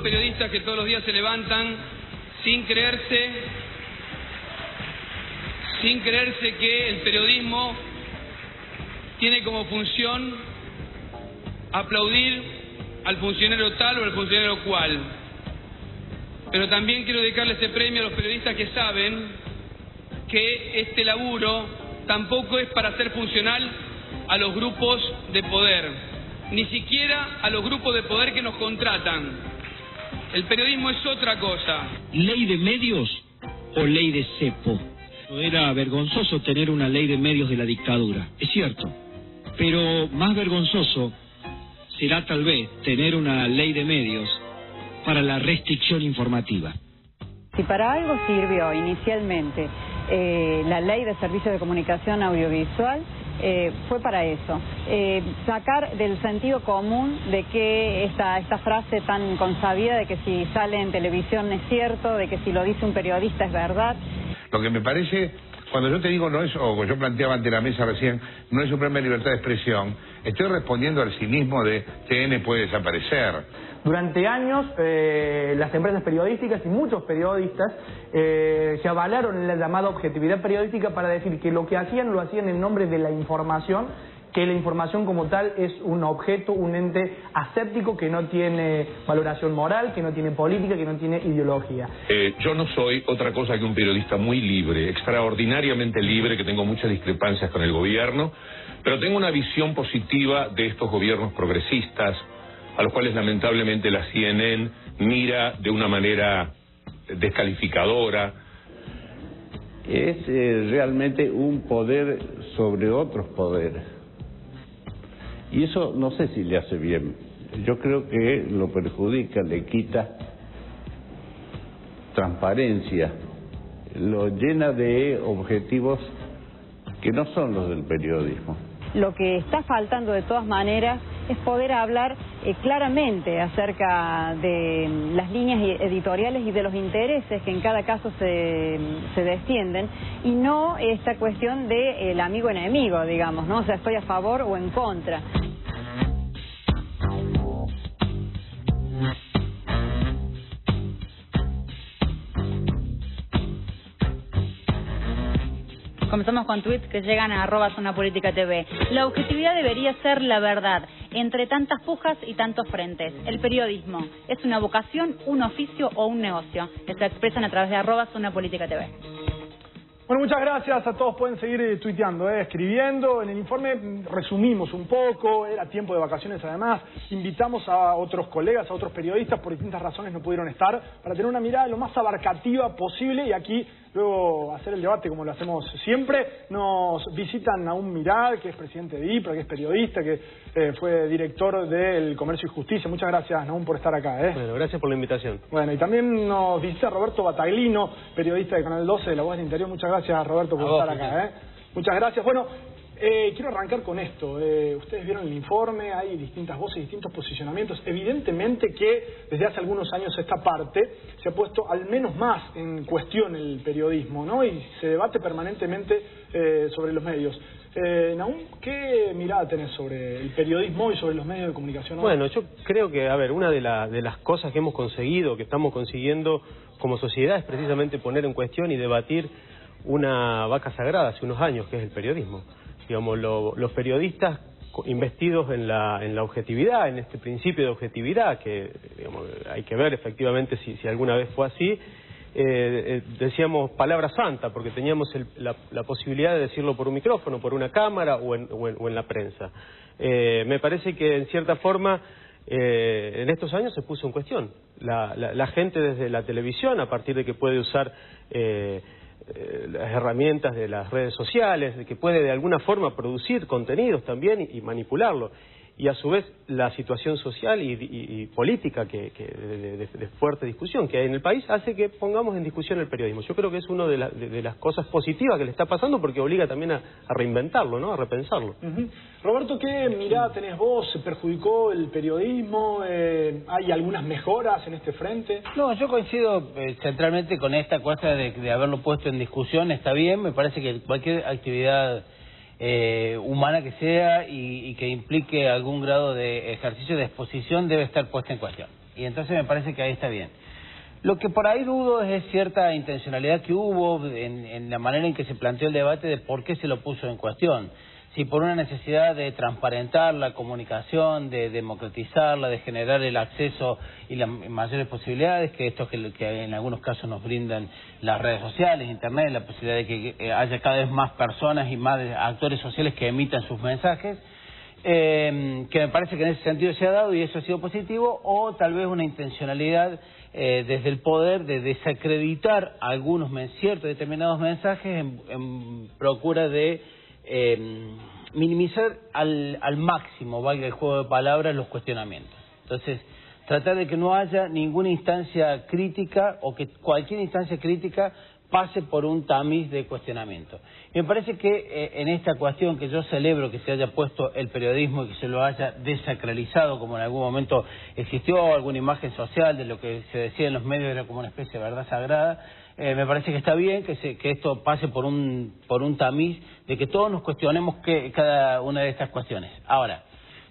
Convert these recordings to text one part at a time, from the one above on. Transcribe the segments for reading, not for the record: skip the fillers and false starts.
periodistas que todos los días se levantan sin creerse que el periodismo tiene como función aplaudir al funcionario tal o al funcionario cual. Pero también quiero dedicarle este premio a los periodistas que saben que este laburo tampoco es para ser funcional a los grupos de poder, ni siquiera a los grupos de poder que nos contratan. El periodismo es otra cosa. ¿Ley de medios o ley de cepo? Era vergonzoso tener una ley de medios de la dictadura, es cierto, pero más vergonzoso será tal vez tener una ley de medios para la restricción informativa. Si para algo sirvió inicialmente la Ley de Servicios de Comunicación Audiovisual, fue para eso, sacar del sentido común de que esta frase tan consabida de que si sale en televisión es cierto, de que si lo dice un periodista es verdad. Lo que me parece, cuando yo te digo no es, o yo planteaba ante la mesa recién, no es un problema de libertad de expresión, estoy respondiendo al cinismo de TN puede desaparecer. Durante años las empresas periodísticas y muchos periodistas se avalaron en la llamada objetividad periodística para decir que lo que hacían lo hacían en nombre de la información, que la información como tal es un objeto, un ente aséptico que no tiene valoración moral, que no tiene política, que no tiene ideología. Yo no soy otra cosa que un periodista muy libre, extraordinariamente libre, que tengo muchas discrepancias con el gobierno, pero tengo una visión positiva de estos gobiernos progresistas, a los cuales lamentablemente la CNN mira de una manera descalificadora. Es realmente un poder sobre otros poderes. Y eso no sé si le hace bien. Yo creo que lo perjudica, le quita transparencia, lo llena de objetivos que no son los del periodismo. Lo que está faltando de todas maneras es poder hablar claramente acerca de las líneas editoriales y de los intereses que en cada caso se defienden, y no esta cuestión de el amigo-enemigo, digamos, ¿no? O sea, estoy a favor o en contra. Comenzamos con tweets que llegan a @ZonaPolítica.tv. La objetividad debería ser la verdad, entre tantas pujas y tantos frentes. El periodismo, ¿es una vocación, un oficio o un negocio? Se expresan a través de @ZonaPolítica.tv. Bueno, muchas gracias a todos. Pueden seguir tuiteando, escribiendo. En el informe resumimos un poco, era tiempo de vacaciones además. Invitamos a otros colegas, a otros periodistas, por distintas razones no pudieron estar, para tener una mirada lo más abarcativa posible y aquí luego hacer el debate como lo hacemos siempre. Nos visitan Nahum Mirad, que es presidente de IPRA, que es periodista, que fue director del Comercio y Justicia. Muchas gracias, Nahum, por estar acá. Bueno, gracias por la invitación. Bueno, y también nos visita Roberto Bataglino, periodista de Canal 12 de La Voz del Interior. Muchas gracias, Roberto, por estar acá. Muchas gracias. Bueno, quiero arrancar con esto. Ustedes vieron el informe, hay distintas voces, distintos posicionamientos. Evidentemente que desde hace algunos años esta parte se ha puesto al menos más en cuestión el periodismo, ¿no? Y se debate permanentemente sobre los medios. Nahum, ¿qué mirada tenés sobre el periodismo y sobre los medios de comunicación? Bueno, yo creo que, a ver, una de las cosas que hemos conseguido, que estamos consiguiendo como sociedad, es precisamente poner en cuestión y debatir una vaca sagrada hace unos años, que es el periodismo. Digamos, los periodistas investidos en la objetividad, en este principio de objetividad, que digamos, hay que ver efectivamente si alguna vez fue así, decíamos palabra santa, porque teníamos la posibilidad de decirlo por un micrófono, por una cámara o en la prensa. Me parece que en cierta forma en estos años se puso en cuestión. La gente desde la televisión, a partir de que puede usar las herramientas de las redes sociales, de que puede de alguna forma producir contenidos también y manipularlo. Y a su vez la situación social y política de fuerte discusión que hay en el país hace que pongamos en discusión el periodismo. Yo creo que es una de las cosas positivas que le está pasando, porque obliga también a reinventarlo, ¿no? A repensarlo. Roberto, ¿qué mirada tenés vos? ¿Se perjudicó el periodismo? ¿Hay algunas mejoras en este frente? No, yo coincido centralmente con esta cosa de haberlo puesto en discusión. Está bien, me parece que cualquier actividad humana que sea y que implique algún grado de ejercicio de exposición debe estar puesta en cuestión. Y entonces me parece que ahí está bien. Lo que por ahí dudo es cierta intencionalidad que hubo en la manera en que se planteó el debate de por qué se lo puso en cuestión. Si por una necesidad de transparentar la comunicación, de democratizarla, de generar el acceso y las mayores posibilidades, que esto que en algunos casos nos brindan las redes sociales, internet, la posibilidad de que haya cada vez más personas y más actores sociales que emitan sus mensajes, que me parece que en ese sentido se ha dado y eso ha sido positivo, o tal vez una intencionalidad desde el poder de desacreditar ciertos determinados mensajes en procura de minimizar al máximo, valga el juego de palabras, los cuestionamientos. Entonces, tratar de que no haya ninguna instancia crítica o que cualquier instancia crítica pase por un tamiz de cuestionamiento. Y me parece que en esta cuestión que yo celebro que se haya puesto el periodismo y que se lo haya desacralizado, como en algún momento existió alguna imagen social de lo que se decía en los medios era como una especie de verdad sagrada, me parece que está bien que esto pase por un tamiz de que todos nos cuestionemos cada una de estas cuestiones. Ahora,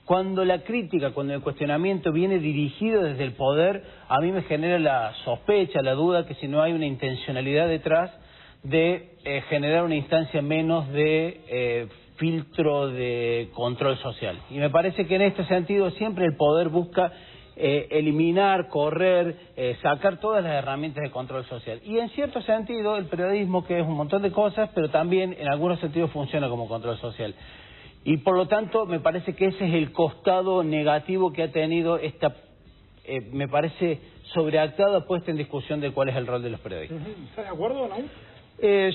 cuando la crítica, cuando el cuestionamiento viene dirigido desde el poder, a mí me genera la sospecha, la duda que si no hay una intencionalidad detrás de generar una instancia menos de filtro de control social. Y me parece que en este sentido siempre el poder busca eliminar, correr, sacar todas las herramientas de control social. Y en cierto sentido el periodismo, que es un montón de cosas, pero también en algunos sentidos funciona como control social. Y por lo tanto me parece que ese es el costado negativo que ha tenido esta, me parece, sobreactuada puesta en discusión de cuál es el rol de los periodistas. ¿Estás de acuerdo o no?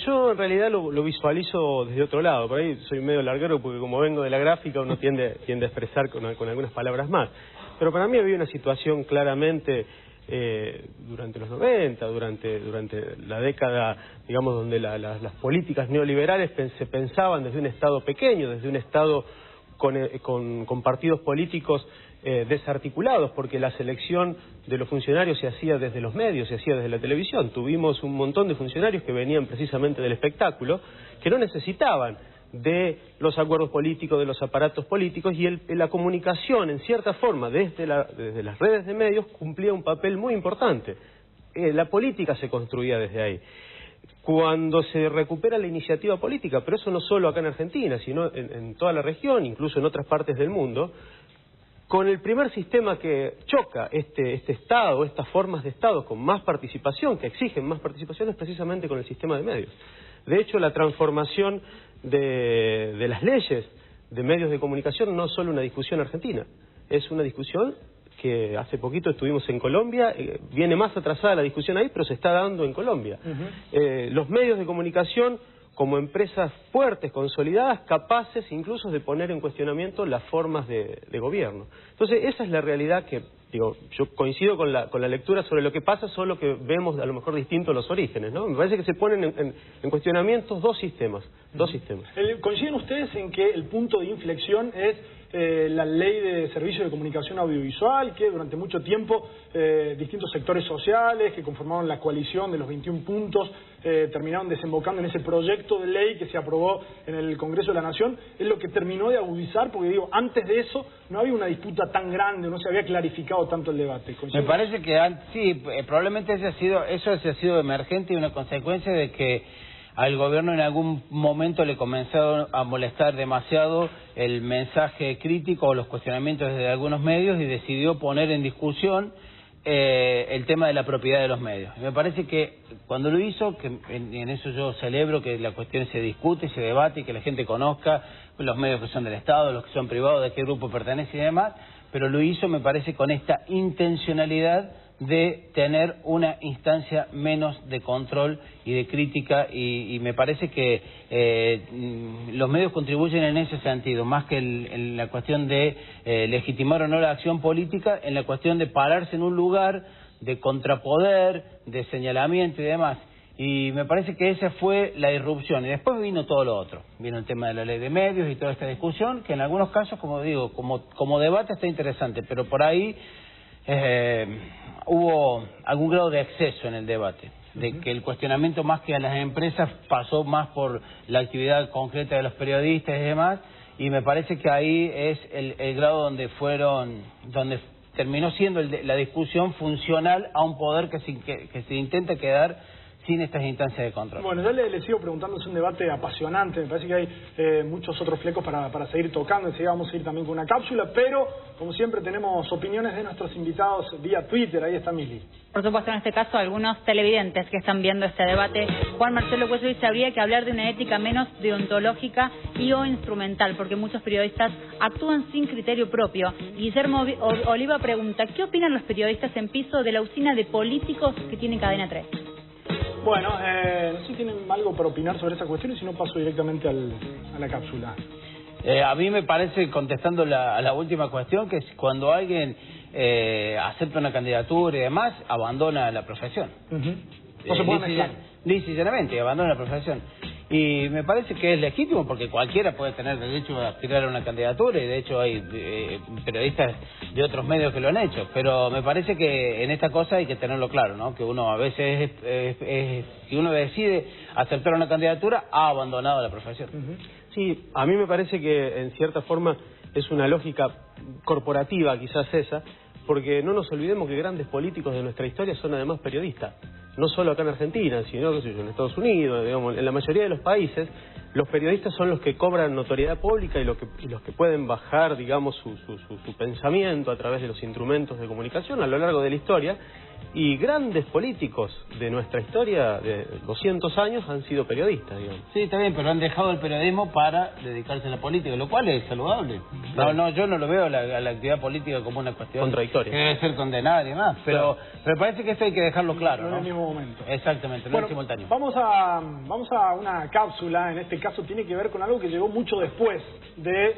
Yo en realidad lo visualizo desde otro lado. Por ahí soy medio larguero porque como vengo de la gráfica uno tiende a expresar con algunas palabras más. Pero para mí había una situación claramente durante los 90, durante la década, digamos, donde las políticas neoliberales se pensaban desde un Estado pequeño, desde un Estado con partidos políticos desarticulados, porque la selección de los funcionarios se hacía desde los medios, se hacía desde la televisión. Tuvimos un montón de funcionarios que venían precisamente del espectáculo, que no necesitaban de los acuerdos políticos, de los aparatos políticos, y la comunicación, en cierta forma, desde las redes de medios, cumplía un papel muy importante. La política se construía desde ahí. Cuando se recupera la iniciativa política, pero eso no solo acá en Argentina, sino en toda la región, incluso en otras partes del mundo, con el primer sistema que choca este Estado, estas formas de Estado con más participación, que exigen más participación, es precisamente con el sistema de medios. De hecho, la transformación de las leyes de medios de comunicación no es solo una discusión argentina, es una discusión que hace poquito estuvimos en Colombia, viene más atrasada la discusión ahí, pero se está dando en Colombia. Los medios de comunicación como empresas fuertes, consolidadas, capaces incluso de poner en cuestionamiento las formas de gobierno. Entonces esa es la realidad que, digo, yo coincido con la lectura sobre lo que pasa, solo que vemos a lo mejor distintos los orígenes, ¿no? Me parece que se ponen en cuestionamiento dos sistemas. ¿Coinciden ustedes en que el punto de inflexión es la ley de servicios de comunicación audiovisual, que durante mucho tiempo distintos sectores sociales que conformaron la coalición de los 21 puntos terminaron desembocando en ese proyecto de ley que se aprobó en el Congreso de la Nación? Es lo que terminó de agudizar, porque digo, antes de eso no había una disputa tan grande, no se había clarificado tanto el debate. Me parece que sí, probablemente eso ha sido emergente y una consecuencia de que al gobierno en algún momento le comenzaron a molestar demasiado el mensaje crítico o los cuestionamientos desde algunos medios y decidió poner en discusión el tema de la propiedad de los medios. Y me parece que cuando lo hizo, que en eso yo celebro que la cuestión se discute, se debate y que la gente conozca los medios que son del Estado, los que son privados, de qué grupo pertenece y demás, pero lo hizo, me parece, con esta intencionalidad de tener una instancia menos de control y de crítica, y me parece que los medios contribuyen en ese sentido, más que en la cuestión de legitimar o no la acción política, en la cuestión de pararse en un lugar de contrapoder, de señalamiento y demás. Y me parece que esa fue la irrupción. Y después vino todo lo otro. Vino el tema de la ley de medios y toda esta discusión, que en algunos casos, como digo, como debate está interesante, pero por ahí hubo algún grado de exceso en el debate, de que el cuestionamiento más que a las empresas pasó más por la actividad concreta de los periodistas y demás, y me parece que ahí es el grado donde terminó siendo la discusión funcional a un poder que se intenta quedar sin estas instancias de control. Bueno, yo le sigo preguntando, es un debate apasionante, me parece que hay muchos otros flecos para seguir tocando, enseguida vamos a ir también con una cápsula, pero como siempre tenemos opiniones de nuestros invitados vía Twitter, ahí está Mili. Por supuesto, en este caso, algunos televidentes que están viendo este debate. Juan Marcelo Cuello dice: habría que hablar de una ética menos deontológica y o instrumental, porque muchos periodistas actúan sin criterio propio. Guillermo Oliva pregunta: ¿qué opinan los periodistas en piso de la usina de políticos que tiene Cadena 3? Bueno, no sé si tienen algo para opinar sobre esa cuestión y si no paso directamente a la cápsula. A mí me parece, contestando a la última cuestión, que cuando alguien acepta una candidatura y demás, abandona la profesión. No se puede mezclar. Lisa y llanamente, abandona la profesión. Y me parece que es legítimo porque cualquiera puede tener derecho a aspirar a una candidatura y de hecho hay periodistas de otros medios que lo han hecho. Pero me parece que en esta cosa hay que tenerlo claro, ¿no? Que uno a veces, si uno decide aceptar una candidatura, ha abandonado la profesión. Sí, a mí me parece que en cierta forma es una lógica corporativa quizás esa, porque no nos olvidemos que grandes políticos de nuestra historia son además periodistas. No solo acá en Argentina, sino en Estados Unidos, digamos, en la mayoría de los países, los periodistas son los que cobran notoriedad pública y los que pueden bajar, digamos, su pensamiento a través de los instrumentos de comunicación a lo largo de la historia. Y grandes políticos de nuestra historia de 200 años han sido periodistas, digamos. Sí, está bien, pero han dejado el periodismo para dedicarse a la política, lo cual es saludable. No, yo no lo veo a la actividad política como una cuestión contradictoria, que debe ser condenada y demás, pero me parece que esto hay que dejarlo claro, ¿no? En el mismo momento. Exactamente, no en simultáneo. Vamos a una cápsula, en este caso tiene que ver con algo que llegó mucho después de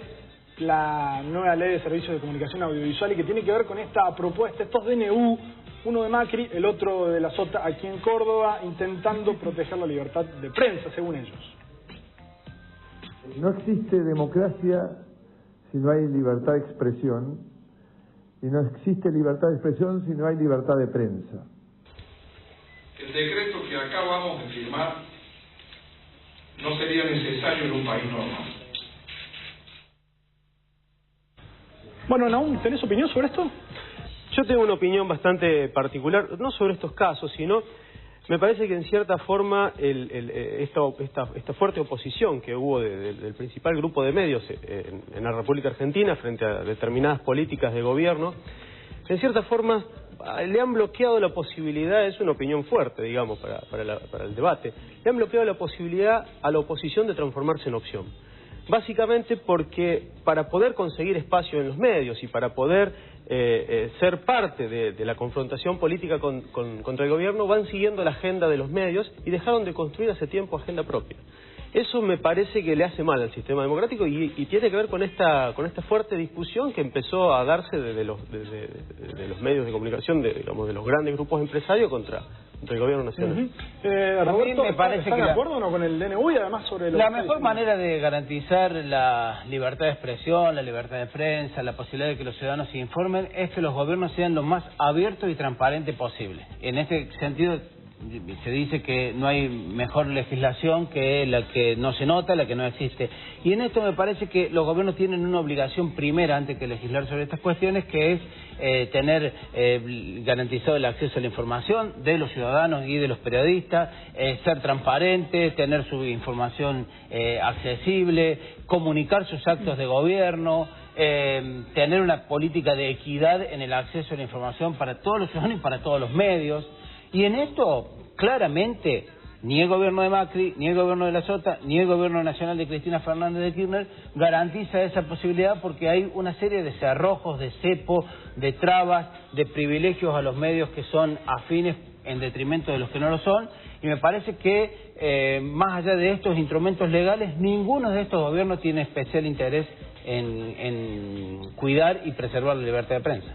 la nueva ley de servicios de comunicación audiovisual y que tiene que ver con esta propuesta, estos DNU, uno de Macri, el otro de la Sota aquí en Córdoba, intentando proteger la libertad de prensa, según ellos. No existe democracia si no hay libertad de expresión, y no existe libertad de expresión si no hay libertad de prensa. El decreto que acá vamos a firmar no sería necesario en un país normal. Bueno, Naum, ¿tenés opinión sobre esto? Yo tengo una opinión bastante particular, no sobre estos casos, sino me parece que en cierta forma esta fuerte oposición que hubo del principal grupo de medios en la República Argentina frente a determinadas políticas de gobierno, en cierta forma le han bloqueado la posibilidad, es una opinión fuerte, digamos, para el debate, le han bloqueado la posibilidad a la oposición de transformarse en opción. Básicamente porque para poder conseguir espacio en los medios y para poder ser parte de la confrontación política contra el gobierno, van siguiendo la agenda de los medios y dejaron de construir hace tiempo agenda propia. Eso me parece que le hace mal al sistema democrático y tiene que ver con esta fuerte discusión que empezó a darse de los medios de comunicación, digamos, de los grandes grupos empresarios contra el gobierno nacional. Roberto, me parece ¿están de acuerdo o no con el DNU y además sobre la mejor manera de garantizar la libertad de expresión, la libertad de prensa, la posibilidad de que los ciudadanos se informen es que los gobiernos sean lo más abiertos y transparentes posible. En este sentido se dice que no hay mejor legislación que la que no se nota, la que no existe. Y en esto me parece que los gobiernos tienen una obligación primera antes que legislar sobre estas cuestiones, que es tener garantizado el acceso a la información de los ciudadanos y de los periodistas, ser transparentes, tener su información accesible, comunicar sus actos de gobierno, tener una política de equidad en el acceso a la información para todos los ciudadanos y para todos los medios. Y en esto, claramente, ni el gobierno de Macri, ni el gobierno de la Sota, ni el gobierno nacional de Cristina Fernández de Kirchner garantiza esa posibilidad porque hay una serie de cerrojos, de cepo, de trabas, de privilegios a los medios que son afines en detrimento de los que no lo son. Y me parece que, más allá de estos instrumentos legales, ninguno de estos gobiernos tiene especial interés en cuidar y preservar la libertad de prensa.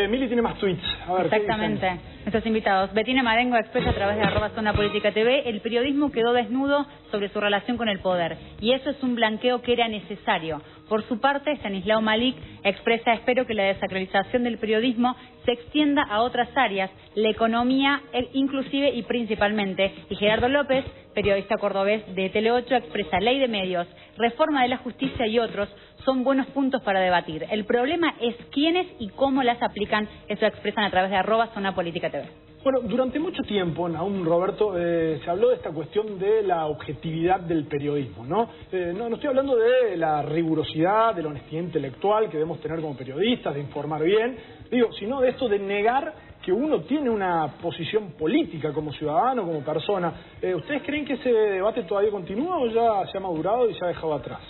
Mili tiene más tweets. A ver, exactamente. Nuestros invitados. Betina Marengo expresa a través de @ZonaPolíticaTV: el periodismo quedó desnudo sobre su relación con el poder. Y eso es un blanqueo que era necesario. Por su parte, Stanislao Malik expresa: espero que la desacralización del periodismo se extienda a otras áreas, la economía inclusive y principalmente. Y Gerardo López, periodista cordobés de Tele8, expresa: ley de medios, reforma de la justicia y otros son buenos puntos para debatir. El problema es quiénes y cómo las aplican. Eso expresan a través de @ZonaPolíticaTV. Bueno, durante mucho tiempo, aún Roberto, se habló de esta cuestión de la objetividad del periodismo, ¿no? No estoy hablando de la rigurosidad, de la honestidad intelectual que debemos tener como periodistas, de informar bien, sino de esto de negar que uno tiene una posición política como ciudadano, como persona. ¿Ustedes creen que ese debate todavía continúa o ya se ha madurado y se ha dejado atrás?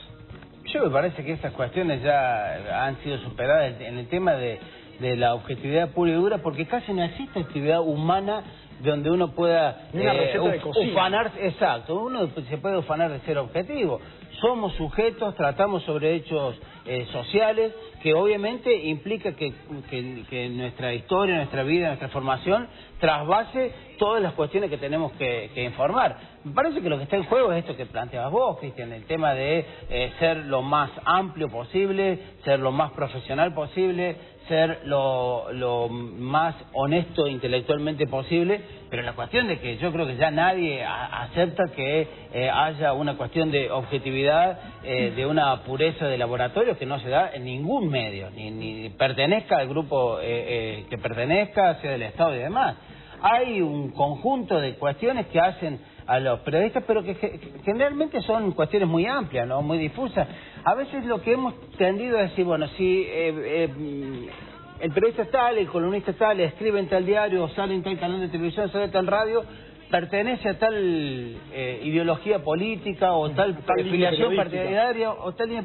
Yo me parece que estas cuestiones ya han sido superadas en el tema de la objetividad pura y dura, porque casi no existe actividad humana donde uno pueda ufanarse, exacto, uno se puede ufanar de ser objetivo. Somos sujetos, tratamos sobre hechos sociales, que obviamente implica que nuestra historia, nuestra vida, nuestra formación trasvase todas las cuestiones que tenemos que informar. Me parece que lo que está en juego es esto que planteabas vos, Cristian, el tema de ser lo más amplio posible, ser lo más profesional posible, ser lo más honesto intelectualmente posible, pero la cuestión de que yo creo que ya nadie acepta que haya una cuestión de objetividad, de una pureza de laboratorio que no se da en ningún medio, ni pertenezca al grupo que pertenezca, sea del Estado y demás. Hay un conjunto de cuestiones que hacen a los periodistas, pero que generalmente son cuestiones muy amplias, ¿no? Muy difusas. A veces lo que hemos tendido a decir, bueno, si el periodista tal, el columnista tal, escribe en tal diario, o sale en tal canal de televisión, sale en tal radio, pertenece a tal ideología política o tal afiliación partidaria o tal línea,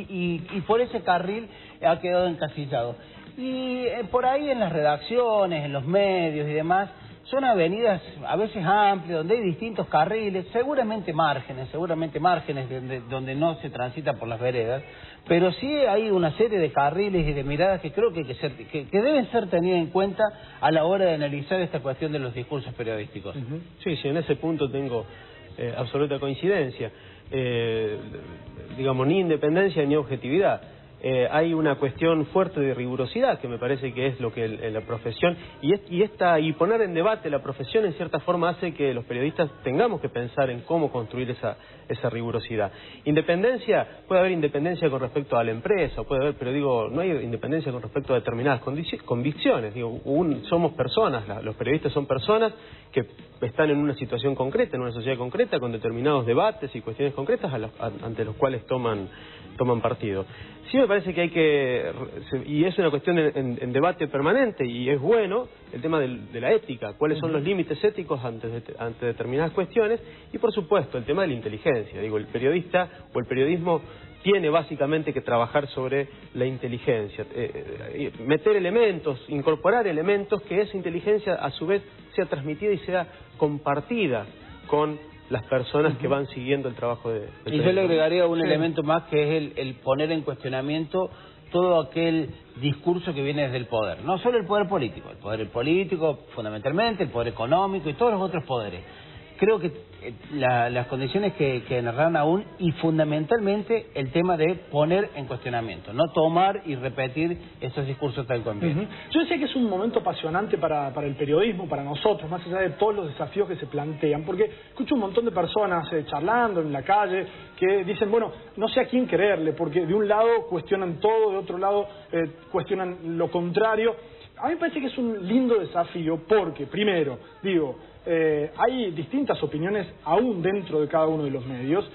y por ese carril ha quedado encasillado. Y por ahí en las redacciones, en los medios y demás, son avenidas a veces amplias, donde hay distintos carriles, seguramente márgenes donde no se transita por las veredas, pero sí hay una serie de carriles y de miradas que creo que deben ser tenidas en cuenta a la hora de analizar esta cuestión de los discursos periodísticos. Sí, en ese punto tengo absoluta coincidencia. Digamos, ni independencia ni objetividad. Hay una cuestión fuerte de rigurosidad que me parece que es lo que la profesión y poner en debate la profesión en cierta forma hace que los periodistas tengamos que pensar en cómo construir esa rigurosidad. Independencia, puede haber independencia con respecto a la empresa, puede haber, pero no hay independencia con respecto a determinadas convicciones. Somos personas, los periodistas son personas que están en una situación concreta, en una sociedad concreta, con determinados debates y cuestiones concretas ante los cuales toman partido. Sí me parece que hay que, y es una cuestión en debate permanente, y es bueno el tema de la ética, cuáles son los límites éticos ante determinadas cuestiones, y por supuesto el tema de la inteligencia. El periodista o el periodismo tiene básicamente que trabajar sobre la inteligencia, meter elementos, incorporar elementos que esa inteligencia a su vez sea transmitida y sea compartida con las personas que van siguiendo el trabajo de y yo le agregaría un elemento más, que es el poner en cuestionamiento todo aquel discurso que viene desde el poder. No solo el poder político fundamentalmente, el poder económico y todos los otros poderes. Creo que las condiciones que narran aún, y fundamentalmente el tema de poner en cuestionamiento, no tomar y repetir esos discursos tal cual. Yo decía que es un momento apasionante para el periodismo, para nosotros, más allá de todos los desafíos que se plantean, porque escucho un montón de personas charlando en la calle que dicen, bueno, no sé a quién creerle, porque de un lado cuestionan todo, de otro lado cuestionan lo contrario. A mí me parece que es un lindo desafío porque, primero, hay distintas opiniones aún dentro de cada uno de los medios,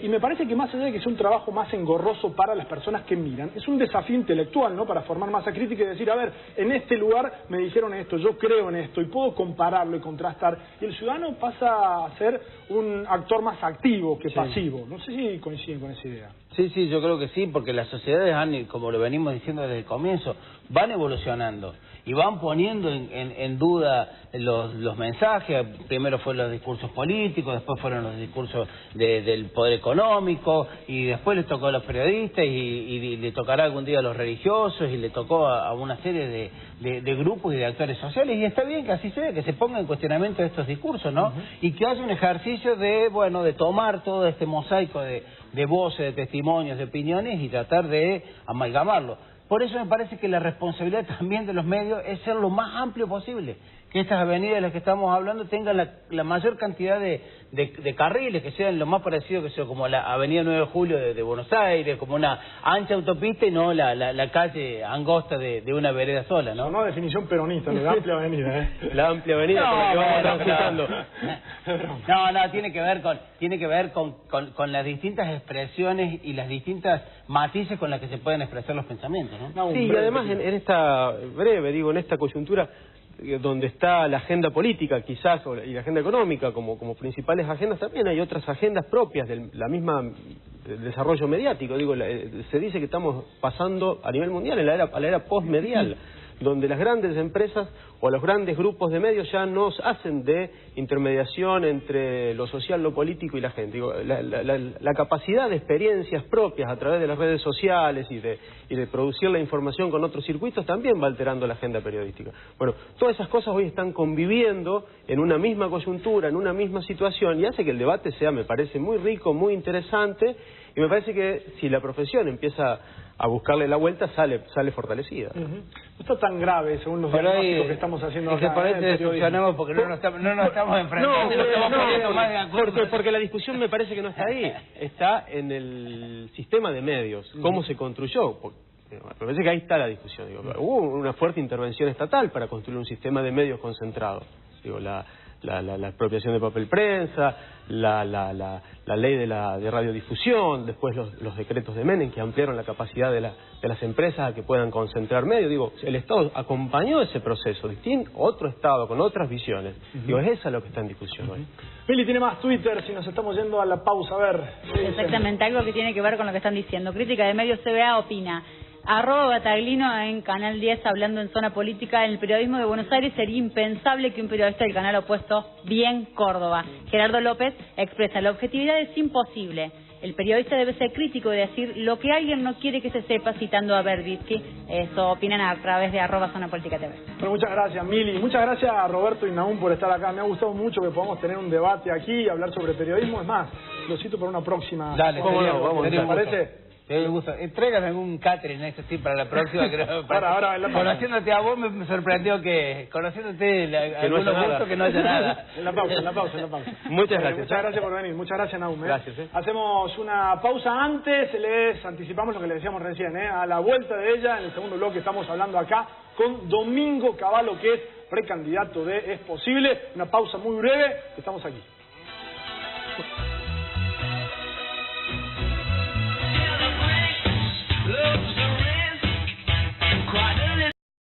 y me parece que más allá de que sea un trabajo más engorroso para las personas que miran, es un desafío intelectual, ¿no? Para formar masa crítica y decir, a ver, en este lugar me dijeron esto, yo creo en esto, y puedo compararlo y contrastar, y el ciudadano pasa a ser un actor más activo que pasivo. No sé si coinciden con esa idea. Sí, yo creo que sí, porque las sociedades como lo venimos diciendo desde el comienzo, van evolucionando y van poniendo en duda los mensajes. Primero fueron los discursos políticos, después fueron los discursos del poder económico, y después les tocó a los periodistas, y le tocará algún día a los religiosos, y le tocó a una serie de grupos y de actores sociales, y está bien que así sea, que se ponga en cuestionamiento estos discursos, ¿no? Y que haya un ejercicio de tomar todo este mosaico de de voces, de testimonios, de opiniones y tratar de amalgamarlo. Por eso me parece que la responsabilidad también de los medios es ser lo más amplio posible. Que estas avenidas de las que estamos hablando tengan la mayor cantidad de carriles, que sean lo más parecido que sea como la avenida 9 de Julio de Buenos Aires, como una ancha autopista y no la calle angosta de una vereda sola, ¿no? No, definición peronista, la amplia avenida, ¿eh? La amplia avenida por la que vamos transitando. No, tiene que ver con las distintas expresiones y las distintas matices con las que se pueden expresar los pensamientos, ¿no? Sí, y además en esta en esta coyuntura donde está la agenda política quizás y la agenda económica como principales agendas, también hay otras agendas propias del desarrollo mediático. Se dice que estamos pasando a nivel mundial a la era postmedial, donde las grandes empresas o los grandes grupos de medios ya no hacen de intermediación entre lo social, lo político y la gente. La capacidad de experiencias propias a través de las redes sociales y de producir la información con otros circuitos también va alterando la agenda periodística. Bueno, todas esas cosas hoy están conviviendo en una misma coyuntura, en una misma situación, y hace que el debate sea, me parece, muy rico, muy interesante, y me parece que si la profesión empieza a buscarle la vuelta, sale fortalecida. No está tan grave, según los diagnósticos que estamos haciendo acá. Por ahí te decepcionamos porque no nos estamos enfrentando. Porque la discusión me parece que no está ahí. Está en el sistema de medios, cómo se construyó. Me parece que ahí está la discusión. Hubo una fuerte intervención estatal para construir un sistema de medios concentrado. La expropiación de papel prensa, la ley de radiodifusión, después los decretos de Menem que ampliaron la capacidad de las empresas a que puedan concentrar medios. El Estado acompañó ese proceso, otro Estado con otras visiones. Es eso lo que está en discusión hoy. Mili, tiene más Twitter, si nos estamos yendo a la pausa, a ver. Exactamente, algo que tiene que ver con lo que están diciendo. Crítica de Medios CBA opina: @Bataglino en Canal 10 hablando en Zona Política. En el periodismo de Buenos Aires sería impensable que un periodista del canal opuesto, bien Córdoba. Gerardo López expresa: la objetividad es imposible. El periodista debe ser crítico y decir lo que alguien no quiere que se sepa, citando a Verbitsky. Eso opinan a través de @Zona Política TV. Bueno, muchas gracias, Mili. Muchas gracias a Roberto y Nahum por estar acá. Me ha gustado mucho que podamos tener un debate aquí y hablar sobre periodismo. Es más, lo cito para una próxima. Dale, vamos, ¿te parece? Me gusta. Entrégame algún catering para la próxima. Conociéndote a vos me sorprendió que, conociéndote algunos gustos, que no haya nada. En la pausa. Muchas gracias. Muchas gracias por venir. Muchas gracias, Nahum. Gracias. Hacemos una pausa antes. Les anticipamos lo que le decíamos recién. A la vuelta de ella, en el segundo bloque, estamos hablando acá con Domingo Cavallo, que es precandidato de Es Posible. Una pausa muy breve. Estamos aquí. Love